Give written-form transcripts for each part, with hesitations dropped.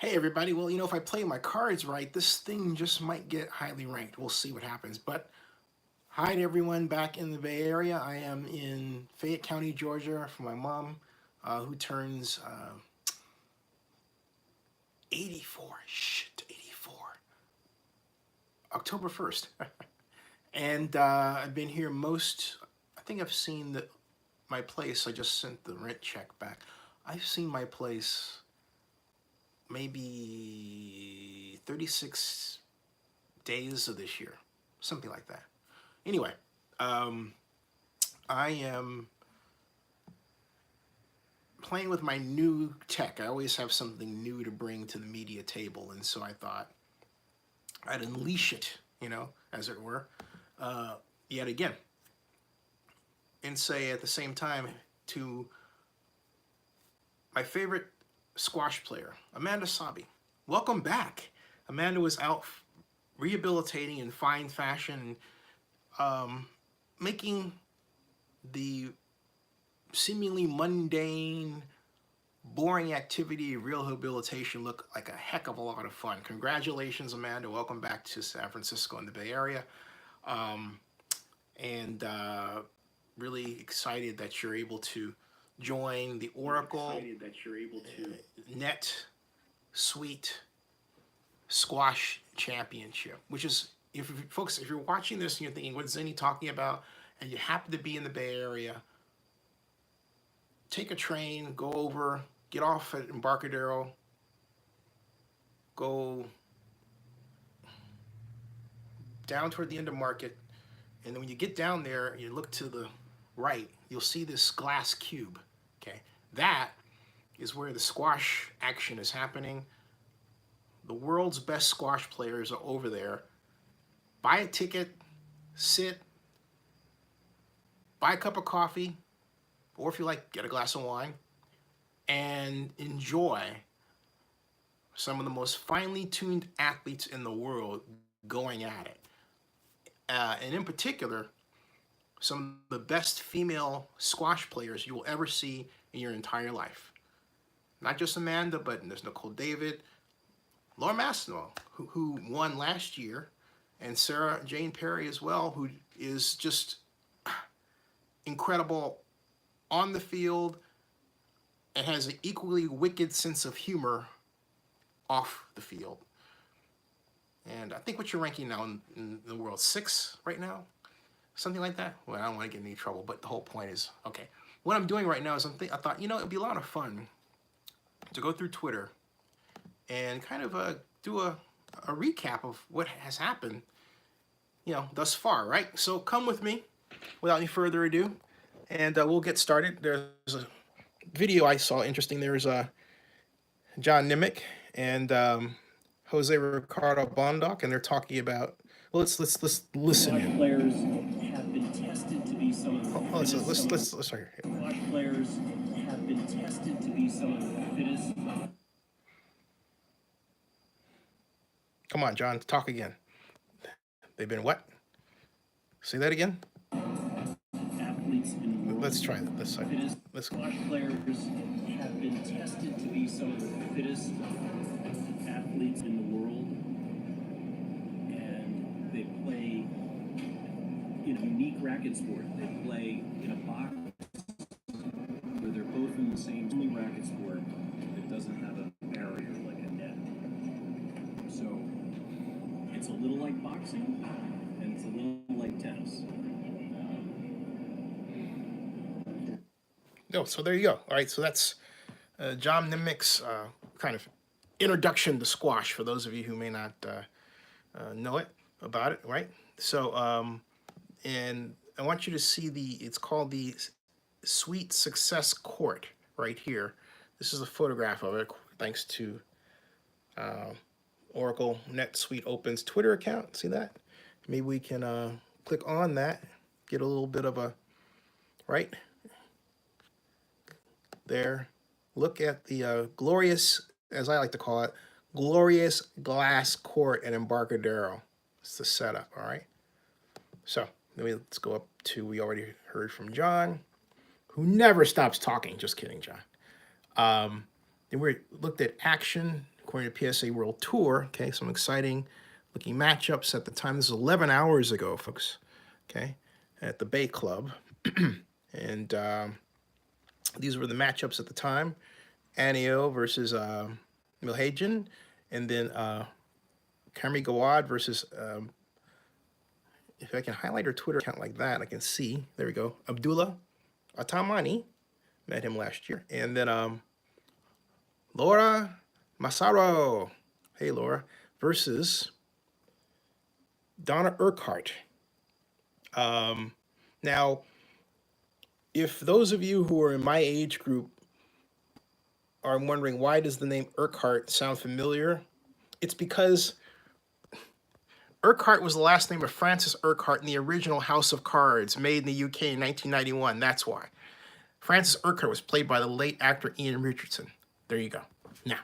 Hey everybody, well, if I play my cards right, this thing just might get highly ranked. We'll see what happens. But hi to everyone back in the Bay Area. I am in Fayette County, Georgia for my mom, who turns 84. Shit, 84. October 1st. And I've been here I think I've seen my place. I just sent the rent check back. I've seen my place maybe 36 days of this year, something like that. Anyway, um, I am playing with my new tech. I always have something new to bring to the media table, and so I thought I'd unleash it, as it were, yet again, and say at the same time to my favorite squash player, Amanda Sobhy. Welcome back. Amanda was out rehabilitating in fine fashion, making the seemingly mundane, boring activity of rehabilitation look like a heck of a lot of fun. Congratulations, Amanda. Welcome back to San Francisco in the Bay Area. Um, and really excited that you're able to join the Oracle NetSuite Squash Championship, which is, if you're watching this and you're thinking, what's Zenny talking about, and you happen to be in the Bay Area, take a train, go over, get off at Embarcadero, go down toward the end of Market, and then when you get down there, you look to the right, you'll see this glass cube, okay? That is where the squash action is happening. The world's best squash players are over there. Buy a ticket, sit, buy a cup of coffee, or if you like, get a glass of wine, and enjoy some of the most finely tuned athletes in the world going at it. And in particular, some of the best female squash players you will ever see in your entire life. Not just Amanda, but there's Nicol David, Laura Massaro, who won last year, and Sarah Jane Perry as well, who is just incredible on the field and has an equally wicked sense of humor off the field. And I think what you're ranking now in the world, 6 right now, something like that. Well, I don't want to get in any trouble, but the whole point is, okay, what I'm doing right now is I thought, it'd be a lot of fun to go through Twitter and kind of do a recap of what has happened, thus far, right? So come with me without any further ado, and we'll get started. There's a video I saw interesting. There's John Nimick and Jose Ricardo Bondoc, and they're talking about. Well, let's listen in. Players have been tested to be some of the fittest. Let's start here. Squash players have been tested to be some of the fittest. Come on, John, talk again. They've been what? Say that again. Athletes in the world. Let's try that. Let's squash players have been tested to be some of the fittest athletes in the world, and they play in a unique racket sport. They play in a box where they're both in the same racket sport that doesn't have a barrier like a net. So it's a little like boxing, and it's a little like tennis. No, so there you go. All right, so that's John Nimick's kind of introduction to squash for those of you who may not know about it, right? So, and I want you to see it's called the Sweet Success Court right here. This is a photograph of it, thanks to Oracle NetSuite Open's Twitter account. See that? Maybe we can click on that, get a little bit of a, right? There, look at the glorious, as I like to call it, glorious glass court at Embarcadero. It's the setup, all right? So let's go up to, we already heard from John, who never stops talking. Just kidding, John. Then we looked at action. Of according to PSA World Tour. Okay, some exciting looking matchups at the time. This is 11 hours ago, folks. Okay, at the Bay Club. And these were the matchups at the time. Anio versus Milhajan. And then Karim Gawad versus, if I can highlight her Twitter account like that, I can see. There we go. Abdullah Atamani. Met him last year. And then Laura Massaro. Hey, Laura. Versus Donna Urquhart. Now, if those of you who are in my age group are wondering why does the name Urquhart sound familiar, it's because Urquhart was the last name of Francis Urquhart in the original House of Cards made in the UK in 1991. That's why. Francis Urquhart was played by the late actor Ian Richardson. There you go. Now,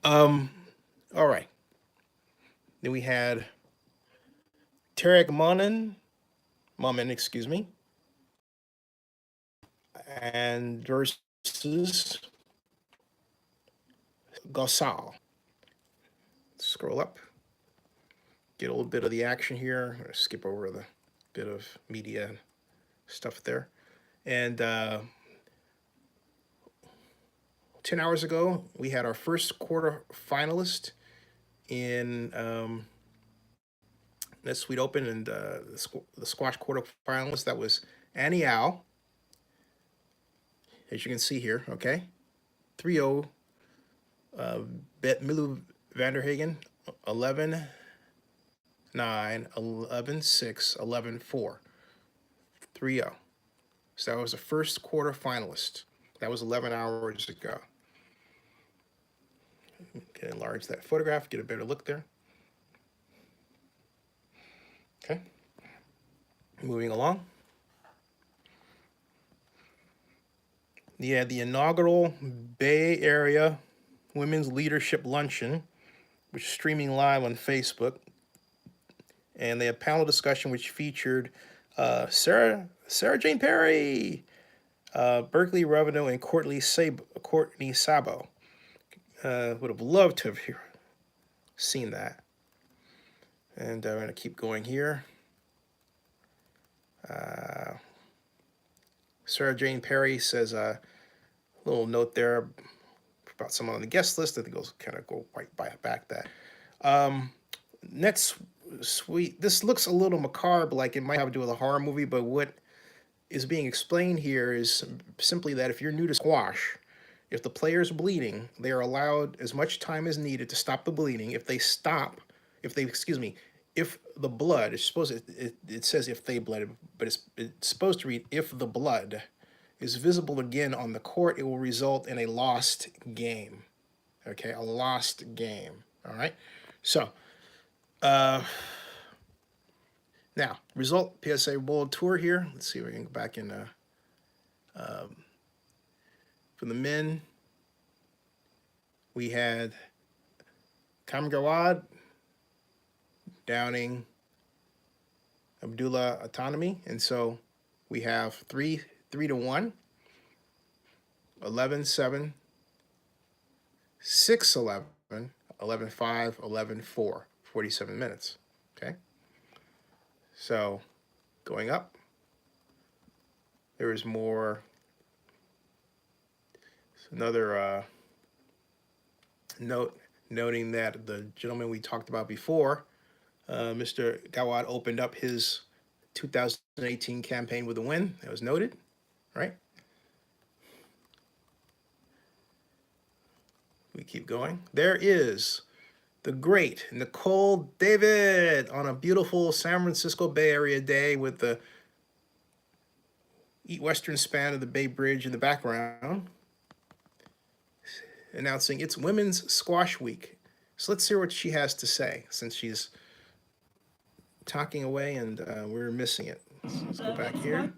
all right. Then we had Tarek Momin, excuse me, and versus Gosal. Scroll up, get a little bit of the action here. I'm gonna skip over the bit of media stuff there. And 10 hours ago, we had our first quarter finalist in NetSuite Open and the squash quarter finalist. That was Annie Au, as you can see here, okay? 3-0, Bet Milu Vanderhagen, 11-9, 11-6, 11-4, 3-0. So that was the first quarter finalist. That was 11 hours ago. Can enlarge that photograph, get a better look there. Okay. Moving along. Yeah, the inaugural Bay Area Women's Leadership Luncheon, which is streaming live on Facebook. And they had a panel discussion which featured Sarah Jane Perry, Berkeley Revenue, and Courtney Sabo. Would have loved to have seen that. And I'm going to keep going here. Sarah Jane Perry says a little note there about someone on the guest list. I think it'll kind of go right back that. NetSuite, this looks a little macabre, like it might have to do with a horror movie, but what is being explained here is simply that if you're new to squash, if the player's bleeding, they are allowed as much time as needed to stop the bleeding. If the blood, it says if they bled, but it's supposed to read if the blood is visible again on the court, it will result in a lost game. Okay, a lost game. All right. So, now result PSA World Tour here. Let's see if we can go back in. For the men, we had Karim Gawad downing Abdullah Autonomy, and so we have 3-1, 11-7, 6-11, 11-5, 11-4, 47 minutes. Okay. So going up, there is more. Another noting that the gentleman we talked about before, Mr. Gawad, opened up his 2018 campaign with a win. That was noted, right? We keep going. There is the great Nicol David on a beautiful San Francisco Bay Area day with the western span of the Bay Bridge in the background, announcing it's Women's Squash Week. So let's hear what she has to say, since she's talking away and we're missing it. Let's go back here.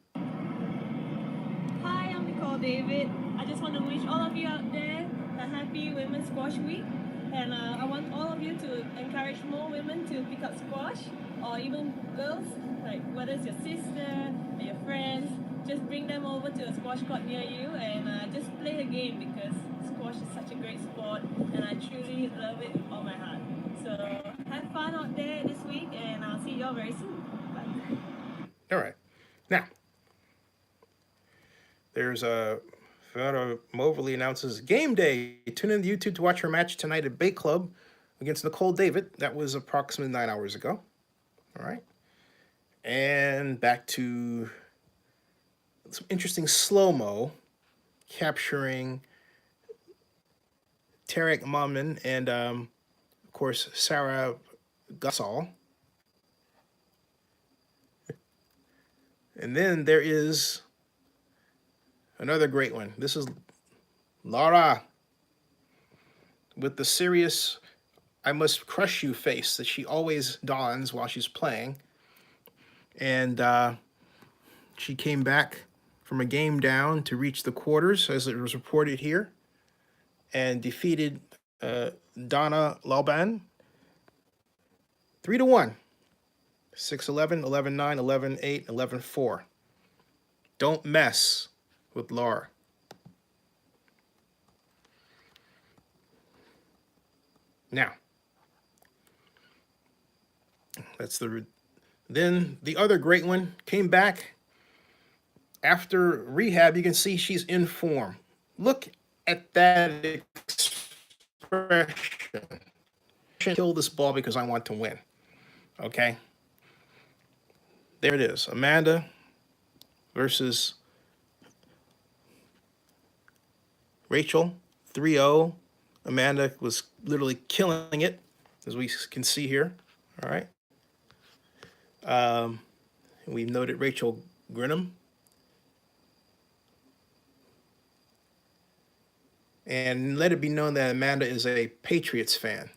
Hi, I'm Nicol David. I just want to wish all of you out there a happy Women's Squash Week. And I want all of you to encourage more women to pick up squash, or even girls, like whether it's your sister or your friends, just bring them over to a squash court near you and just play the game, because squash is such a great sport, and I truly love it with all my heart. So have fun out there this week, and I'll see y'all very soon. Bye. All right. Now, there's a Fiona Mobley announces game day. Tune in to YouTube to watch her match tonight at Bay Club against Nicol David. That was approximately 9 hours ago. All right. And back to some interesting slow-mo capturing Tarek Mamin and, of course, Sarah Gasol. And then there is another great one. This is Laura with the serious I must crush you face that she always dons while she's playing. And she came back from a game down to reach the quarters, as it was reported here, and defeated Donna Lauban 3-1. 6-11, 11-9, 11-8, 11-4. Don't mess with Laura. Now, then the other great one came back after rehab. You can see she's in form. Look at that expression. Kill this ball because I want to win. Okay? There it is. Amanda versus Rachel. 3-0. Amanda was literally killing it, as we can see here. All right. We've noted Rachel Grinham. And let it be known that Amanda is a Patriots fan.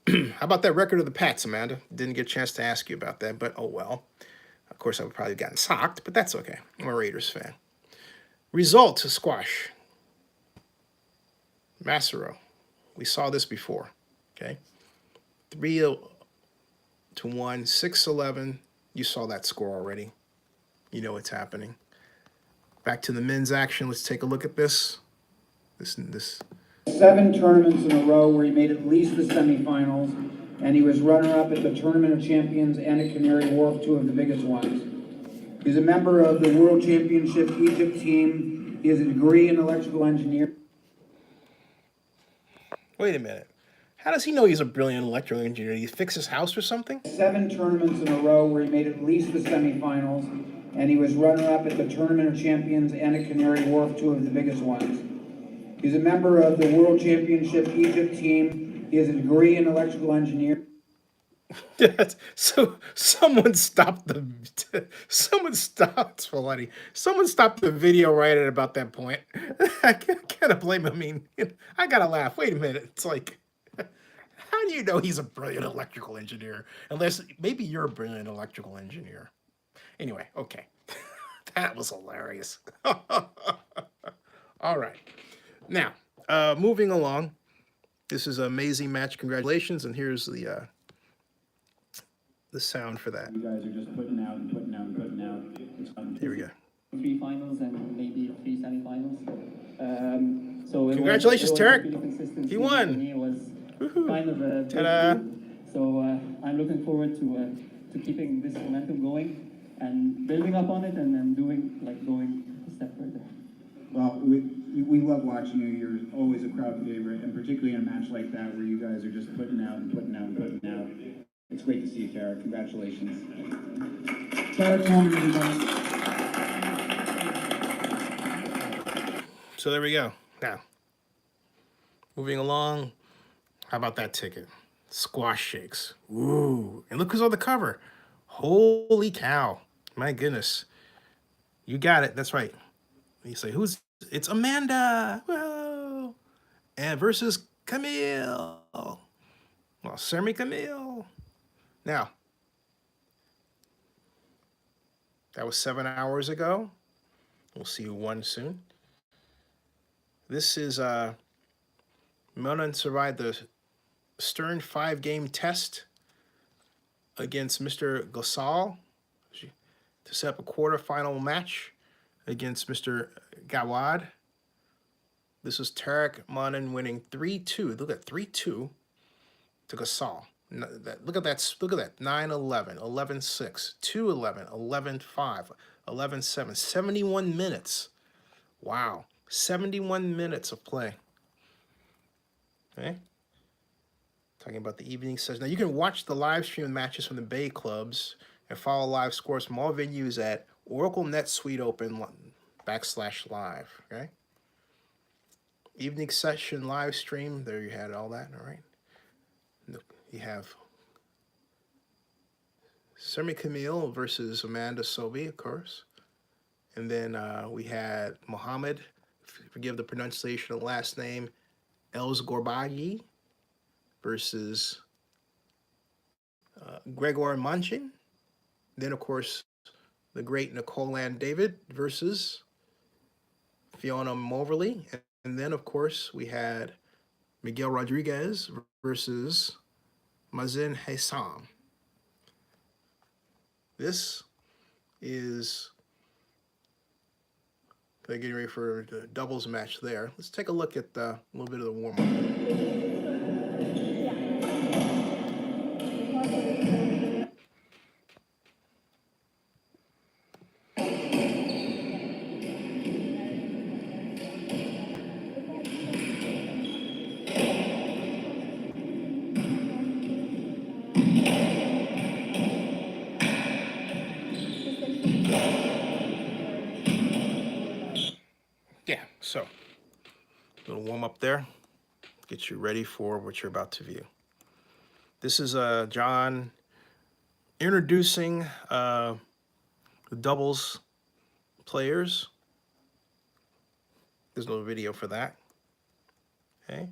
How about that record of the Pats, Amanda? Didn't get a chance to ask you about that, but oh well. Of course, I would probably have gotten socked, but that's okay. I'm a Raiders fan. Result to squash. Massaro. We saw this before. Okay. 3-1, 6-11. You saw that score already. You know what's happening. Back to the men's action. Let's take a look at this. This. 7 tournaments in a row where he made at least the semifinals, and he was runner-up at the Tournament of Champions and at Canary Wharf, 2 of the biggest ones. He's a member of the World Championship Egypt team. He has a degree in electrical engineering. Wait a minute. How does he know he's a brilliant electrical engineer? Did he fix his house or something? 7 tournaments in a row where he made at least the semifinals, and he was runner-up at the Tournament of Champions and at Canary Wharf, 2 of the biggest ones. He's a member of the World Championship Egypt team. He has a degree in electrical engineering. So someone stopped the video right at about that point. I can't blame him. I mean, I gotta laugh. Wait a minute. It's like, how do you know he's a brilliant electrical engineer? Unless maybe you're a brilliant electrical engineer. Anyway, okay. That was hilarious. All right. Now, moving along. This is an amazing match. Congratulations. And here's the sound for that. You guys are just putting out and putting out and putting out. It's fun. Here we go. 3 finals and maybe 3 semifinals. So Congratulations, Tarek. Really consistent. He won. For me, it was kind of a Ta-da. so I'm looking forward to keeping this momentum going and building up on it and then going a step further. Well, we love watching you. You're always a crowd favorite, and particularly in a match like that where you guys are just putting out and putting out and putting out. It's great to see you, Tarek. Congratulations. Tarek Coleman, everybody. So there we go. Now, moving along. How about that ticket? Squash shakes. Ooh. And look who's on the cover. Holy cow. My goodness. You got it. That's right. You say, it's Amanda. Whoa. And versus Camille. Well, Semi Camille. Now, that was 7 hours ago. We'll see who won soon. This is Mona survived the Stern 5-game test against Mr. Gosal to set up a quarterfinal match against Mr. Gawad. This is Tarek Manan winning 3-2. Look at 3-2 to Gasol. Look at that. Look at that. 9-11, 11-6, 2-11, 11-5, 11-7, 71 minutes. Wow. 71 minutes of play. Okay. Talking about the evening session. Now, you can watch the live stream matches from the Bay Clubs and follow live scores from all venues at Oracle NetSuite Open /live. Okay. Evening session live stream. There you had all that. All right. You have Semi Camille versus Amanda Sobhy, of course. And then we had Mohammed, forgive the pronunciation of the last name, Els Gorbagi versus Gregor Manchin. Then, of course, the great Nicol Ann David versus Fiona Moverly. And then, of course, we had Miguel Rodriguez versus Mazen Hassam. This is they're getting ready for the doubles match there. Let's take a look at a little bit of the warm-up. Yeah, so a little warm-up there. Get you ready for what you're about to view. This is John introducing the doubles players. There's no video for that. Okay.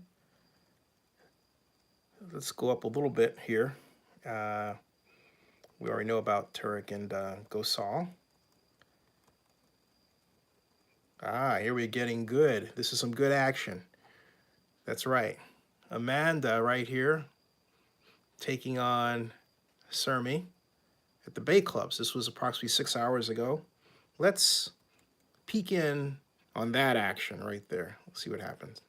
Let's go up a little bit here. We already know about Turek and Gosal. Here we're getting good. This is some good action. That's right. Amanda right here taking on Sermi at the Bay Clubs. This was approximately 6 hours ago. Let's peek in on that action right there. Let's see what happens.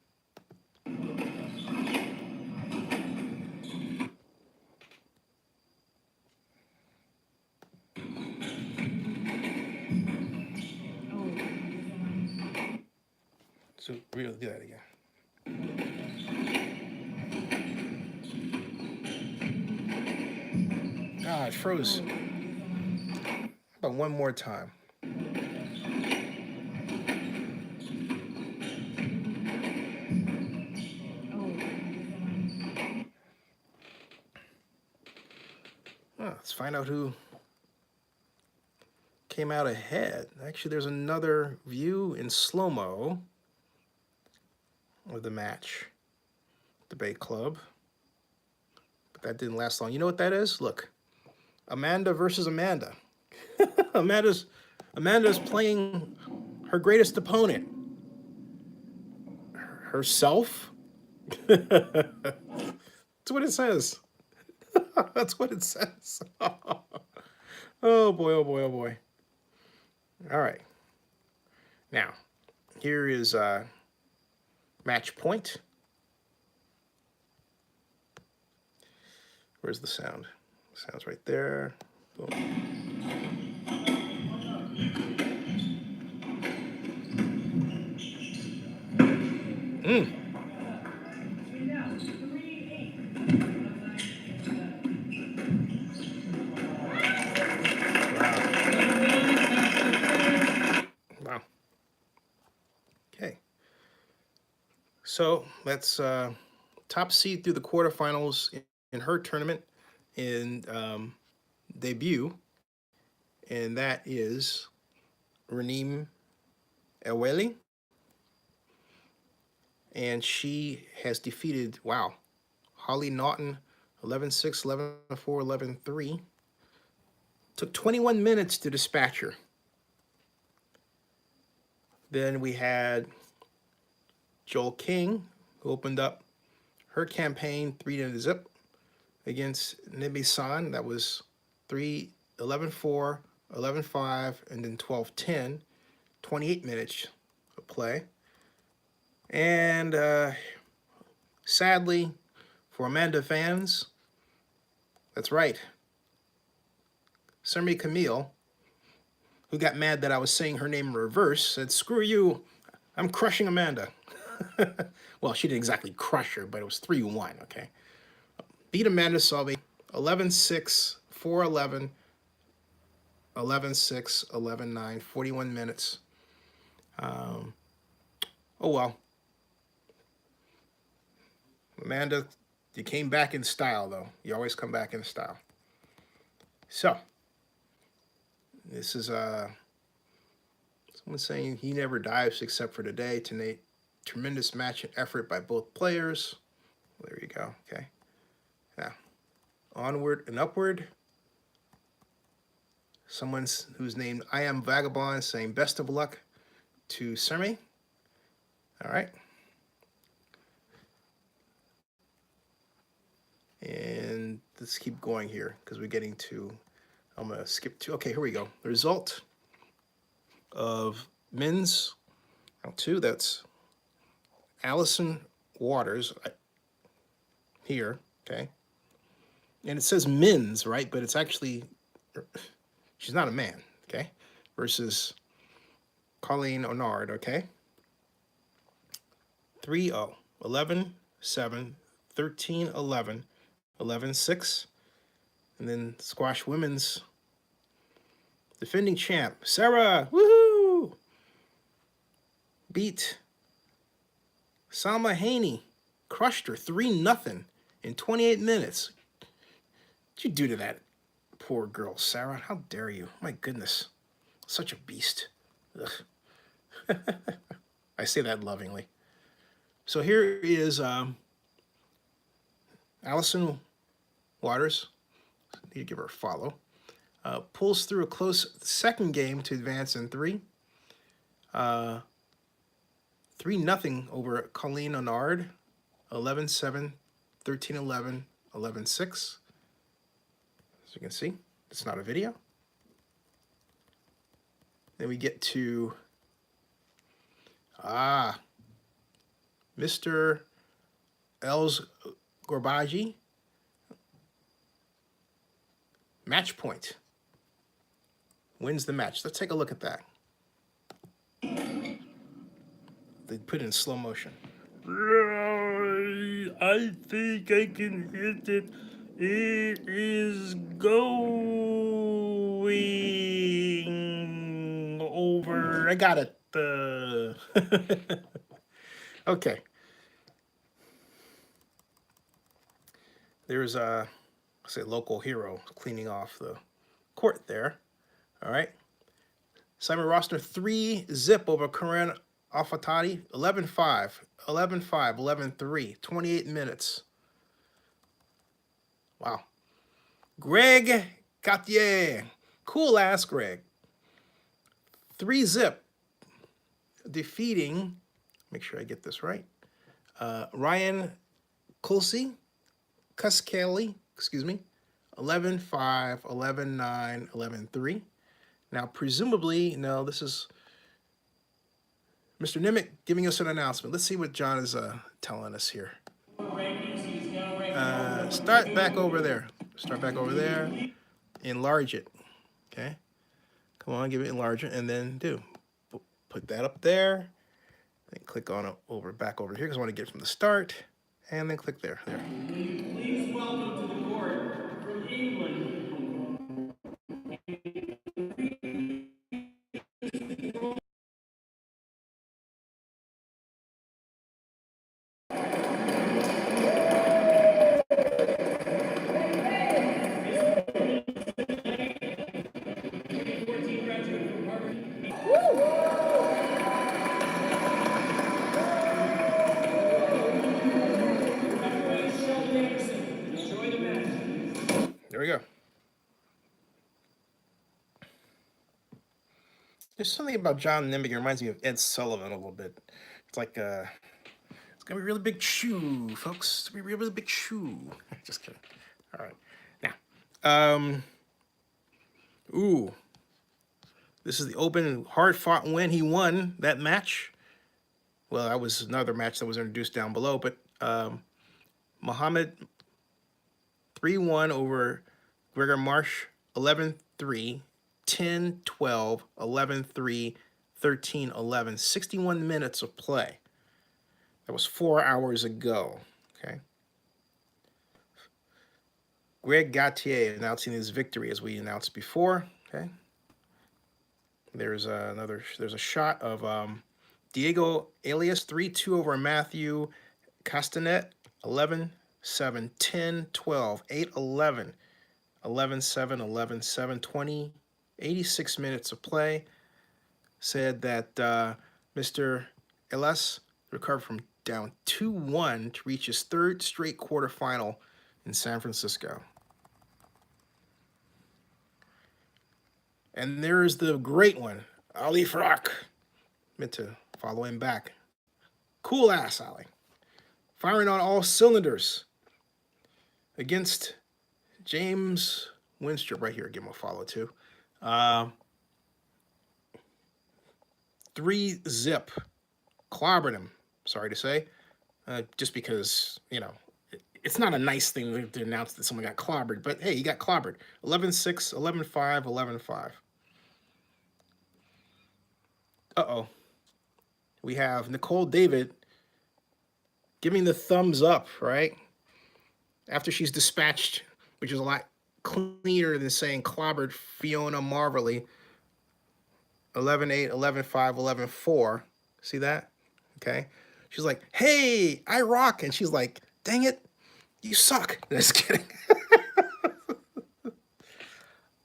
So we'll do that again. It froze. How about one more time? Let's find out who came out ahead. Actually, there's another view in slow-mo of the match, the Bay Club. But that didn't last long. You know what that is? Look, Amanda versus Amanda. Amanda's playing her greatest opponent, herself. That's what it says. That's what it says. Oh boy, oh boy, oh boy. All right. Now, here is match point. Where's the sound? Sound's right there. Boom. Wow. Okay. So that's top seed through the quarterfinals in her tournament in debut, and that is Reneem Eweli. And she has defeated, wow, Holly Naughton, 11-6, 11-4, 11-3. Took 21 minutes to dispatch her. Then we had Joel King, who opened up her campaign 3-0 against Nibi San. That was 11-4, 11-5, and then 12-10, 28 minutes of play. And sadly, for Amanda fans, that's right. Semi Camille, who got mad that I was saying her name in reverse, said, "Screw you, I'm crushing Amanda." Well, she didn't exactly crush her, but it was 3-1, okay? Beat Amanda Sobhy 11-6, 4-11, 11-6, 11-9, 41 minutes. Oh, well. Amanda, you came back in style, though. You always come back in style. So, this is someone saying he never dives except for today. Tonight, tremendous match and effort by both players. There you go. Okay. Now, onward and upward. Someone who's named I Am Vagabond saying best of luck to Semi. All right. And let's keep going here because we're getting to, I'm going to skip to, okay, here we go. The result of men's round 2, that's Allison Waters here, okay? And it says men's, right? But it's actually, she's not a man, okay? Versus Colleen Onard, okay? 3-0, 11-7, 13-11, 11-6. And then squash women's defending champ, Sarah, woohoo! Beat Salma Haney, crushed her 3-0 in 28 minutes. What'd you do to that poor girl, Sarah? How dare you? My goodness, such a beast. Ugh. I say that lovingly. So here is Allison Waters. Need to give her a follow. Pulls through a close second game to advance in 3. 3-0 over Colleen Onard. 11-7, 13-11, 11-6. As you can see, it's not a video. Then we get to Mr. Els Gorbaji. Match point. Wins the match. Let's take a look at that. They put it in slow motion. I think I can hit it. It is going over. I got it. Okay. There's a, say, local hero cleaning off the court there. All right. Simon Roster 3-0 over Karim Al-Fathi, 11-5, 11-5, 11-3, 28 minutes. Wow. Greg Cartier, cool ass Greg. 3-0, defeating, make sure I get this right, Ryan Kulsi, excuse me, 11-5, 11-9, 11-3. Now, presumably, no, this is Mr. Nimick giving us an announcement. Let's see what John is telling us here. Start back over there. Start back over there. Enlarge it. Okay. Come on, give it enlarge it, and then put that up there. Then click on it back over here because I want to get it from the start, and then click there. There. Please welcome to the court from England. There we go. There's something about John Nimick. It reminds me of Ed Sullivan a little bit. It's like it's gonna be a really big shoe, folks. It's gonna be a really big shoe. Just kidding. All right. Now, this is the open hard-fought win. He won that match. Well, that was another match that was introduced down below, but Muhammad 3-1 over Gregor Marsh, 11-3, 10-12, 11-3, 13-11, 61 minutes of play. That was 4 hours ago, okay? Greg Gautier announcing his victory, as we announced before, okay? There's a shot of Diego Elias, 3-2 over Matthew Castanet, 11-7, 10-12, 8-11, 11-7, 11-7, 20, 86 minutes of play. Said that Mr. Elias recovered from down 2-1 to reach his third straight quarterfinal in San Francisco. And there's the great one, Ali Fathi. Meant to follow him back. Cool ass, Ali. Firing on all cylinders against James Winstrop right here. Give him a follow too. 3-zip. Clobbered him, sorry to say. Just because, it's not a nice thing to announce that someone got clobbered, but hey, he got clobbered. 11-6, 11-5, 11-5. Uh-oh. We have Nicol David giving the thumbs up, right? After she's dispatched, which is a lot cleaner than saying clobbered Fiona Marvelly. 11-8, 11-5, 11-4. See that? Okay. She's like, hey, I rock. And she's like, dang it, you suck. Just kidding.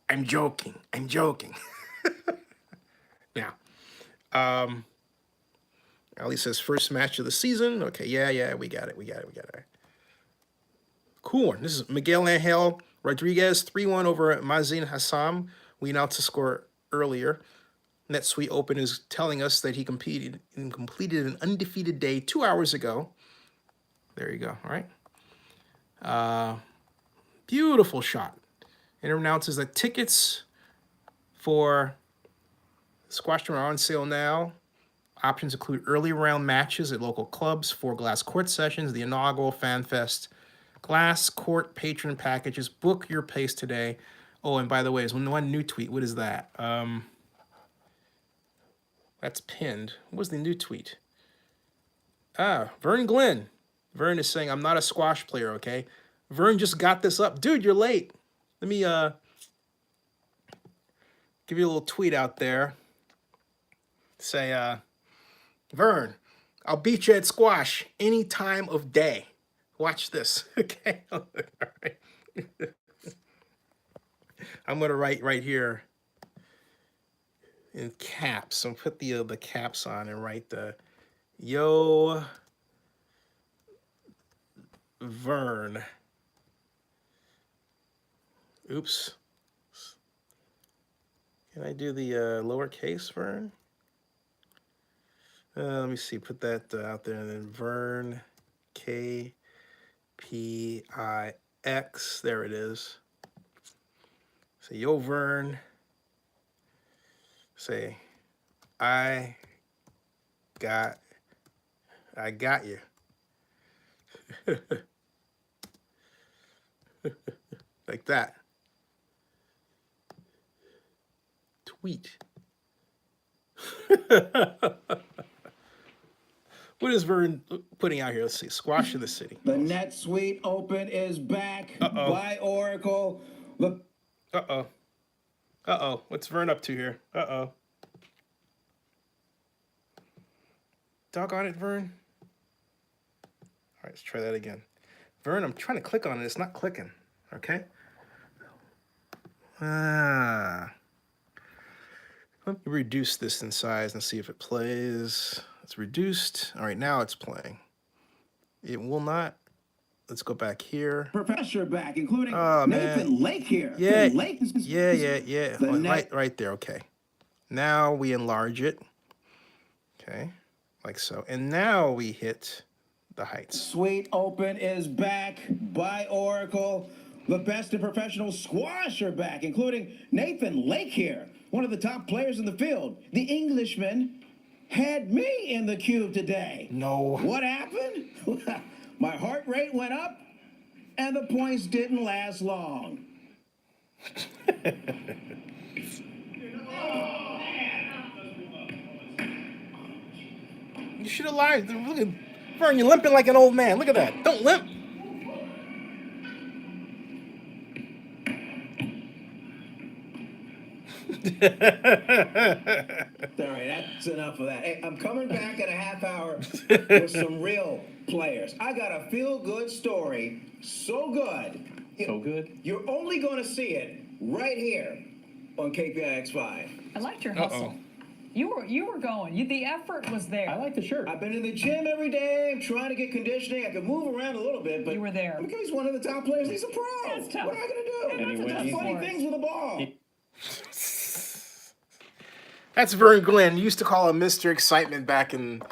I'm joking. Now, Ali says first match of the season. Okay, yeah, we got it. Cool one. This is Miguel Angel Rodriguez, 3-1 over Mazin Hassam. We announced the score earlier. NetSuite Open is telling us that he completed an undefeated day 2 hours ago. There you go, all right? Beautiful shot. And it announces that tickets for squash tournament are on sale now. Options include early round matches at local clubs, 4 glass court sessions, the inaugural Fan Fest glass court patron packages. Book your place today. Oh, and by the way, there's one new tweet. What is that? That's pinned. What was the new tweet? Vern Glenn. Vern is saying, I'm not a squash player, okay? Vern just got this up. Dude, you're late. Let me give you a little tweet out there. Say, Vern, I'll beat you at squash any time of day. Watch this, okay? All right. I'm going to write right here in caps. So put the caps on and write the Yo Vern. Oops. Can I do the lowercase Vern? Let me see. Put that out there, and then Vern, K-P-I-X. There it is. Say, yo, Vern. Say, I got you. Like that. Tweet. What is Vern putting out here? Let's see. Squash in the city. The NetSuite Open is back by Oracle. Look. Uh-oh. What's Vern up to here? Uh-oh. Doggone it, Vern. All right, let's try that again. Vern, I'm trying to click on it. It's not clicking. Okay? Let me reduce this in size and see if it plays. It's reduced. All right, now it's playing. It will not. Let's go back here. Professor back, including Oh, Nathan man. Lake here. Yeah, Lake. yeah. Right there, okay. Now we enlarge it. Okay, like so. And now we hit the heights. Suite Open is back by Oracle. The best in professional squash are back, including Nathan Lake here, one of the top players in the field. The Englishman had me in the cube today. No. What happened? My heart rate went up, and the points didn't last long. You should have lied. Look at Vern, you're limping like an old man. Look at that. Don't limp. All right, that's enough of that. Hey, I'm coming back in a half hour with some real players. I got a feel-good story. So good. So good? You're only going to see it right here on KPIX5. I liked your hustle. You were going. The effort was there. I like the shirt. I've been in the gym every day. I'm trying to get conditioning. I can move around a little bit, but You were there. Because he's one of the top players. He's a pro. That's tough. What am I going to do? And he that's a went tough easy. Funny sport. things with the ball. That's Vern Glenn. You used to call him Mr. Excitement back in,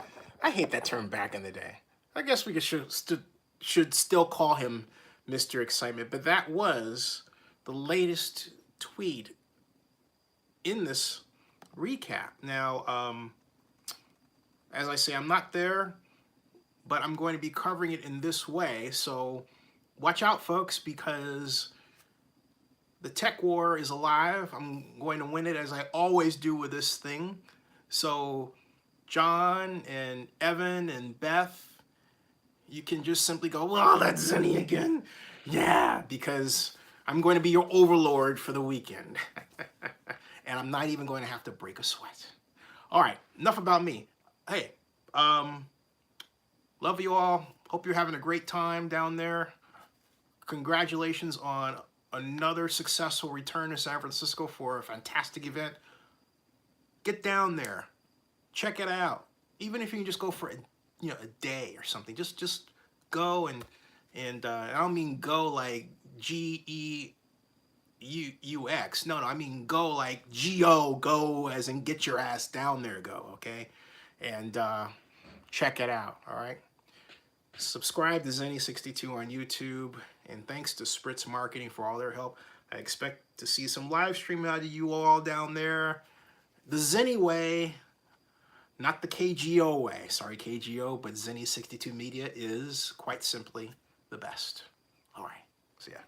I hate that term, back in the day. I guess we should still call him Mr. Excitement. But that was the latest tweet in this recap. Now, as I say, I'm not there, but I'm going to be covering it in this way. So watch out, folks, because the tech war is alive. I'm going to win it as I always do with this thing. So John and Evan and Beth, you can just simply go, well, that's Zenny again. Yeah, because I'm going to be your overlord for the weekend. And I'm not even going to have to break a sweat. All right, enough about me. Hey, love you all. Hope you're having a great time down there. Congratulations on another successful return to San Francisco for a fantastic event. Get down there. Check it out. Even if you can just go for a day or something. Just go and I don't mean go like GEUX. No, I mean go like GO, go as in get your ass down there, go, okay? And check it out, all right? Subscribe to Zenny62 on YouTube, and thanks to Spritz Marketing for all their help. I expect to see some live streaming out of you all down there. The Zenny way, not the KGO way. Sorry, KGO, but Zenny62 Media is quite simply the best. All right, see ya.